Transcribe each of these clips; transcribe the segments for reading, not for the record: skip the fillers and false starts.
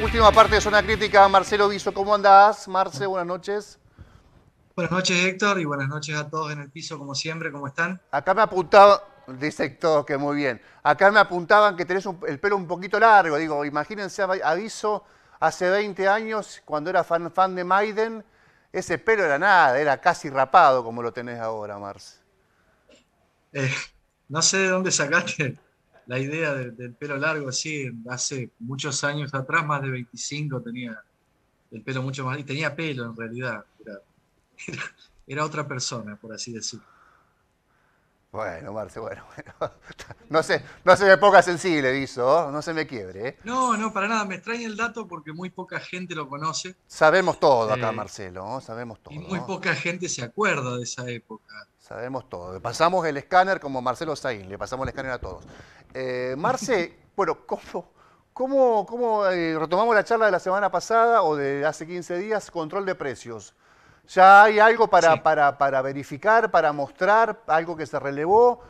Última parte de Zona Crítica, Marcelo Viso, ¿cómo andás? Marce, buenas noches. Buenas noches, Héctor, y buenas noches a todos en el piso, como siempre, ¿cómo están? Acá me apuntaban, dice todo que muy bien, acá me apuntaban que tenés el pelo un poquito largo, digo, imagínense Aviso hace 20 años, cuando era fan de Maiden, ese pelo era nada, era casi rapado como lo tenés ahora, Marce. Eh, no sé de dónde sacaste la idea del pelo largo, sí, hace muchos años atrás, más de 25, tenía el pelo mucho más, y tenía pelo en realidad, era otra persona, por así decirlo. Bueno, Marce, bueno. No se me ponga sensible, Viso, no se me quiebre, ¿eh? No, no, para nada, me extraña el dato porque muy poca gente lo conoce, Sabemos todo acá, eh, Marcelo, ¿no? Sabemos y todo, muy ¿no? poca gente se acuerda de esa época. Sabemos todo. Le pasamos el escáner como Marcelo Saín, le pasamos el escáner a todos. Marce, bueno, ¿cómo retomamos la charla de la semana pasada o de hace 15 días? Control de precios. ¿Ya hay algo Sí, para verificar, para mostrar, algo que se relevó?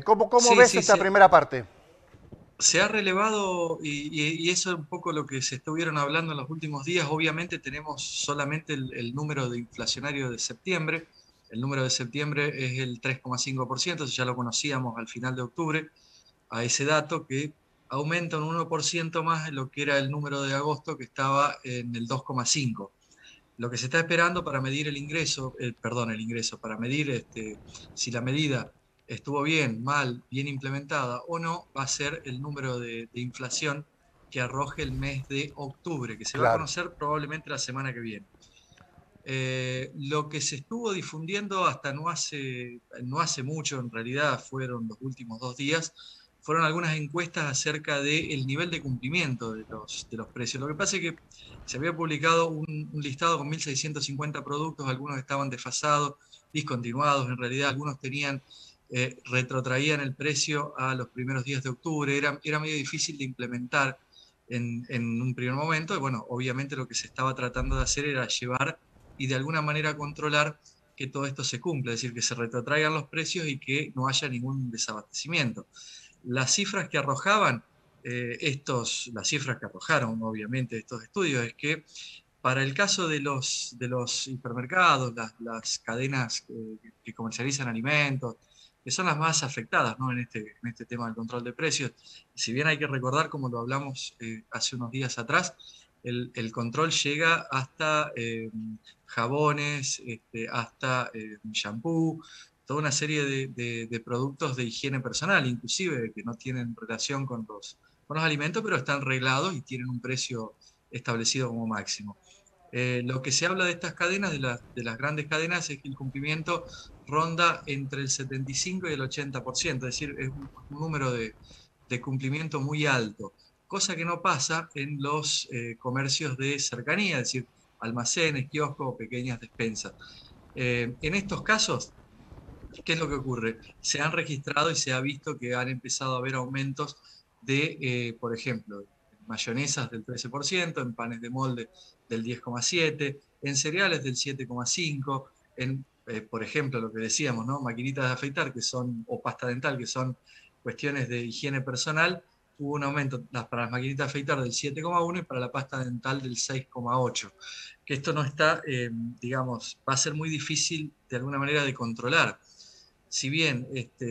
¿Cómo sí, ves sí, esta primera parte? se ha relevado y eso es un poco lo que se estuvieron hablando en los últimos días. Obviamente tenemos solamente el número de inflacionario de septiembre. El número de septiembre es el 3,5%, eso ya lo conocíamos al final de octubre, a ese dato que aumenta un 1% más de lo que era el número de agosto, que estaba en el 2,5%. Lo que se está esperando para medir el ingreso, perdón, el ingreso, para medir si la medida estuvo bien, mal, bien implementada o no, va a ser el número de inflación que arroje el mes de octubre, que se va a Claro. conocer probablemente la semana que viene. Lo que se estuvo difundiendo hasta no hace mucho, en realidad fueron los últimos 2 días, fueron algunas encuestas acerca del nivel de cumplimiento de los precios. Lo que pasa es que se había publicado un listado con 1.650 productos, algunos estaban desfasados, discontinuados, en realidad algunos tenían, retrotraían el precio a los primeros días de octubre, era medio difícil de implementar en un primer momento, y bueno, obviamente lo que se estaba tratando de hacer era llevar y de alguna manera controlar que todo esto se cumpla, es decir, que se retrotraigan los precios y que no haya ningún desabastecimiento. Las cifras que arrojaban las cifras que arrojaron obviamente estos estudios es que para el caso de los hipermercados, las cadenas que comercializan alimentos, que son las más afectadas, ¿no? En este tema del control de precios, si bien hay que recordar, como lo hablamos hace unos días atrás, el control llega hasta jabones, hasta shampoo, toda una serie de productos de higiene personal, inclusive que no tienen relación con los alimentos, pero están reglados y tienen un precio establecido como máximo. Lo que se habla de estas cadenas, de las grandes cadenas, es que el cumplimiento ronda entre el 75 y el 80%, es decir, es un número de cumplimiento muy alto, cosa que no pasa en los comercios de cercanía, es decir, almacenes, kioscos o pequeñas despensas. En estos casos, ¿qué es lo que ocurre? Se han registrado y se ha visto que han empezado a haber aumentos de, por ejemplo, en mayonesas del 13%, en panes de molde del 10,7%, en cereales del 7,5%, en, por ejemplo, lo que decíamos, ¿no? Maquinitas de afeitar que son, o pasta dental, que son cuestiones de higiene personal, hubo un aumento para las maquinitas de afeitar del 7,1% y para la pasta dental del 6,8%. Que esto no está, digamos, va a ser muy difícil de alguna manera de controlar. Si bien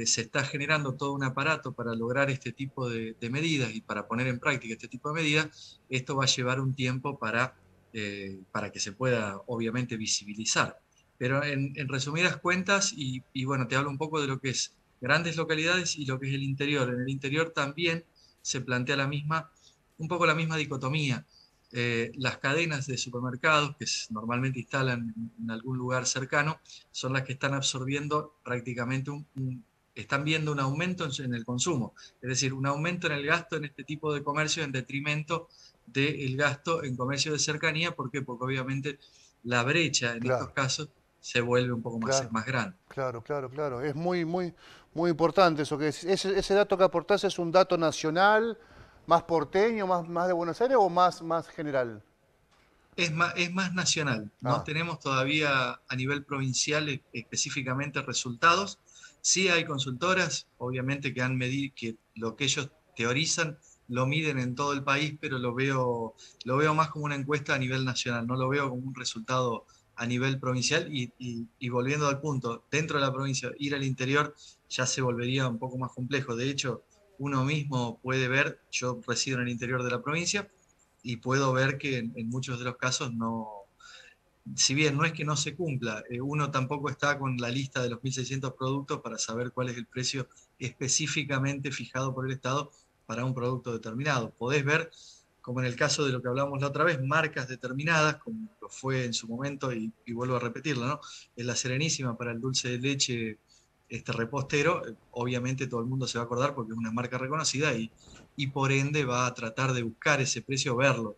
se está generando todo un aparato para lograr este tipo de medidas y para poner en práctica este tipo de medidas, esto va a llevar un tiempo para que se pueda obviamente visibilizar. Pero en resumidas cuentas, y bueno, te hablo un poco de lo que es grandes localidades y lo que es el interior. En el interior también se plantea un poco la misma dicotomía. Las cadenas de supermercados que normalmente instalan en algún lugar cercano son las que están absorbiendo prácticamente están viendo un aumento en el consumo, es decir, un aumento en el gasto en este tipo de comercio en detrimento del gasto en comercio de cercanía. ¿Por qué? Porque obviamente la brecha en estos Claro, casos se vuelve un poco claro, más grande. claro. Es muy importante eso que ese dato que aportás es un dato nacional, más porteño, más de Buenos Aires o más general. Es más nacional. No Ah, tenemos todavía a nivel provincial específicamente resultados. Sí hay consultoras, obviamente, que han medido que lo que ellos teorizan lo miden en todo el país, pero lo veo más como una encuesta a nivel nacional, no lo veo como un resultado a nivel provincial y volviendo al punto, dentro de la provincia, ir al interior ya se volvería un poco más complejo. De hecho, uno mismo puede ver, yo resido en el interior de la provincia y puedo ver que en muchos de los casos no, si bien no es que no se cumpla, uno tampoco está con la lista de los 1.600 productos para saber cuál es el precio específicamente fijado por el Estado para un producto determinado. Podés ver, como en el caso de lo que hablamos la otra vez, marcas determinadas, como lo fue en su momento, y vuelvo a repetirlo, ¿no? En la Serenísima para el dulce de leche repostero, obviamente todo el mundo se va a acordar porque es una marca reconocida y por ende va a tratar de buscar ese precio, verlo,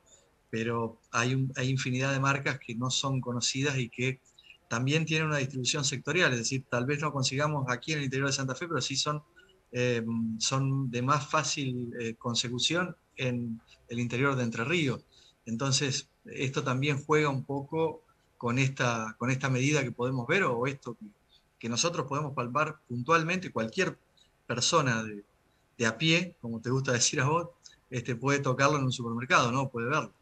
pero hay infinidad de marcas que no son conocidas y que también tienen una distribución sectorial, es decir, tal vez no consigamos aquí en el interior de Santa Fe, pero sí son de más fácil consecución en el interior de Entre Ríos. Entonces, esto también juega un poco con esta medida que podemos ver o esto que nosotros podemos palpar puntualmente, cualquier persona de a pie, como te gusta decir a vos, puede tocarlo en un supermercado, ¿no? Puede verlo.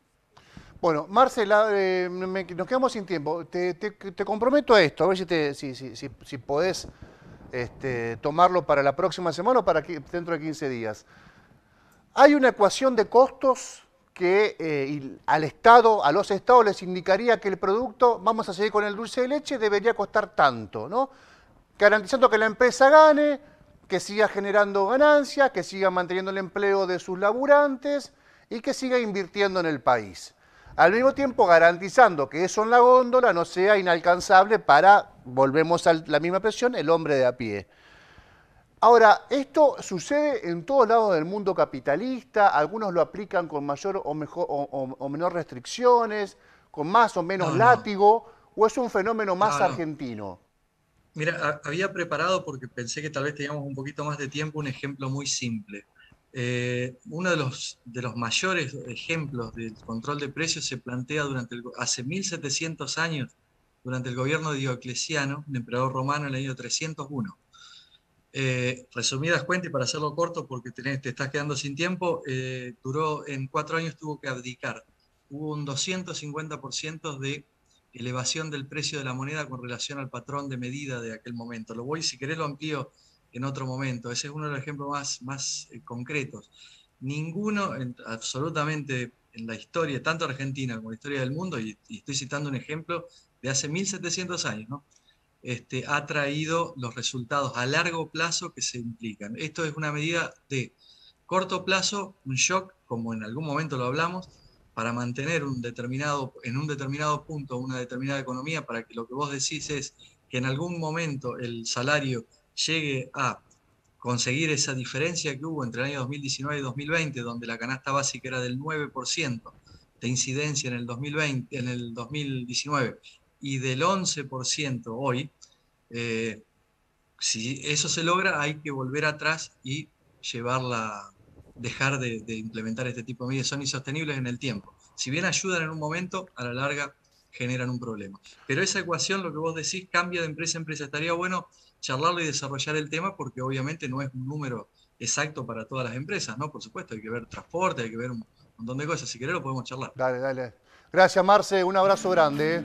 Bueno, Marcela, nos quedamos sin tiempo. Te comprometo a esto, a ver si podés tomarlo para la próxima semana o para dentro de 15 días. Hay una ecuación de costos que al Estado, a los estados les indicaría que el producto, vamos a seguir con el dulce de leche, debería costar tanto, ¿no? Garantizando que la empresa gane, que siga generando ganancias, que siga manteniendo el empleo de sus laburantes y que siga invirtiendo en el país. Al mismo tiempo garantizando que eso en la góndola no sea inalcanzable para, volvemos a la misma presión, el hombre de a pie. Ahora, esto sucede en todos lados del mundo capitalista, algunos lo aplican con mayor o, mejor, o menor restricciones, con más o menos No, no, látigo, o es un fenómeno más no, no. argentino. Mira, había preparado porque pensé que tal vez teníamos un poquito más de tiempo un ejemplo muy simple. Uno de los mayores ejemplos del control de precios se plantea hace 1700 años, durante el gobierno de Diocleciano, un emperador romano en el año 301. Resumidas cuentas y para hacerlo corto porque te estás quedando sin tiempo, duró en 4 años, tuvo que abdicar. Hubo un 250% de elevación del precio de la moneda con relación al patrón de medida de aquel momento. Si querés lo amplío en otro momento. Ese es uno de los ejemplos más concretos. Ninguno, absolutamente en la historia, tanto argentina como en la historia del mundo, y estoy citando un ejemplo de hace 1700 años, ¿no? Ha traído los resultados a largo plazo que se implican. Esto es una medida de corto plazo, un shock, como en algún momento lo hablamos, para mantener en un determinado punto una determinada economía, para que lo que vos decís es que en algún momento el salario llegue a conseguir esa diferencia que hubo entre el año 2019 y 2020, donde la canasta básica era del 9% de incidencia en el 2020, en el 2019 y del 11% hoy. Si eso se logra, hay que volver atrás y dejar de implementar este tipo de medidas. Son insostenibles en el tiempo. Si bien ayudan en un momento, a la larga generan un problema. Pero esa ecuación, lo que vos decís, cambia de empresa a empresa. Estaría bueno charlarlo y desarrollar el tema porque obviamente no es un número exacto para todas las empresas, ¿no? Por supuesto, hay que ver transporte, hay que ver un montón de cosas. Si querés lo podemos charlar. Dale, dale. Gracias, Marce. Un abrazo grande.